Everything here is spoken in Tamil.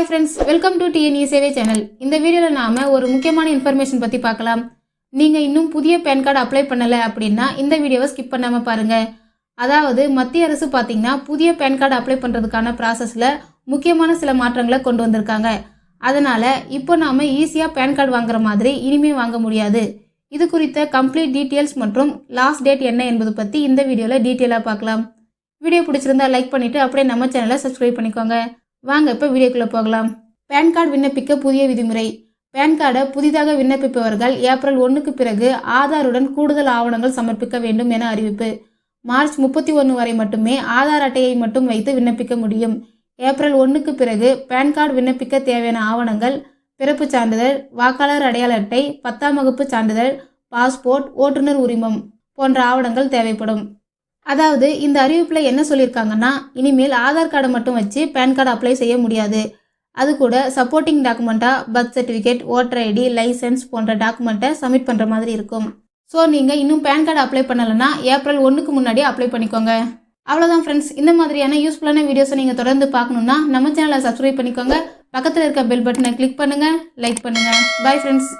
Hi friends, welcome to TNE சேவை சேனல். இந்த வீடியோவில் நாம் ஒரு முக்கியமான இன்ஃபர்மேஷன் பற்றி பார்க்கலாம். நீங்கள் இன்னும் புதிய பேன் கார்டு அப்ளை பண்ணலை அப்படின்னா இந்த வீடியோவை ஸ்கிப் பண்ணாமல் பாருங்கள். அதாவது மத்திய அரசு பார்த்திங்கன்னா புதிய பேன் கார்டு அப்ளை பண்ணுறதுக்கான ப்ராசஸில் முக்கியமான சில மாற்றங்களை கொண்டு வந்திருக்காங்க. அதனால் இப்போ நாம் ஈஸியாக பேன் கார்டு வாங்குற மாதிரி இனிமேல் வாங்க முடியாது. இது குறித்த கம்ப்ளீட் டீட்டெயில்ஸ் மற்றும் லாஸ்ட் டேட் என்ன என்பது பற்றி இந்த வீடியோவில் டீட்டெயிலாக பார்க்கலாம். வீடியோ பிடிச்சிருந்தா லைக் பண்ணிவிட்டு அப்படியே நம்ம சேனலை சப்ஸ்கிரைப் பண்ணிக்கோங்க. வாங்க இப்போ வீடியோக்குள்ளே போகலாம். பேன் கார்டு விண்ணப்பிக்க புதிய விதிமுறை. பேன் கார்டை புதிதாக விண்ணப்பிப்பவர்கள் ஏப்ரல் 1க்கு பிறகு ஆதாருடன் கூடுதல் ஆவணங்கள் சமர்ப்பிக்க வேண்டும் என அறிவிப்பு. மார்ச் 31 வரை மட்டுமே ஆதார் அட்டையை மட்டும் வைத்து விண்ணப்பிக்க முடியும். ஏப்ரல் 1க்கு பிறகு பேன் கார்டு விண்ணப்பிக்க தேவையான ஆவணங்கள் பிறப்புச் சான்றிதழ், வாக்காளர் அடையாள அட்டை, 10ஆம் வகுப்பு சான்றிதழ், பாஸ்போர்ட், ஓட்டுநர் உரிமம் போன்ற ஆவணங்கள் தேவைப்படும். அதாவது இந்த அறிவிப்பில் என்ன சொல்லியிருக்காங்கன்னா, இனிமேல் ஆதார் கார்டை மட்டும் வச்சு பேன் கார்டு அப்ளை செய்ய முடியாது. அது கூட சப்போர்ட்டிங் டாக்குமெண்ட்டாக birth certificate, voter ID, licence போன்ற டாக்குமெண்ட்டை சப்மிட் பண்ணுற மாதிரி இருக்கும். ஸோ நீங்கள் இன்னும் பேன் கார்டு அப்ளை பண்ணலைன்னா ஏப்ரல் 1க்கு முன்னாடி அப்ளை பண்ணிக்கோங்க. அவ்வளோதான் ஃப்ரெண்ட்ஸ். இந்த மாதிரியான யூஸ்ஃபுல்லான வீடியோஸை நீங்கள் தொடர்ந்து பார்க்கணுன்னா நம்ம சேனலை சப்ஸ்கிரைப் பண்ணிக்கோங்க. பக்கத்தில் இருக்க பெல் பட்டனை கிளிக் பண்ணுங்கள், லைக் பண்ணுங்கள். Bye friends.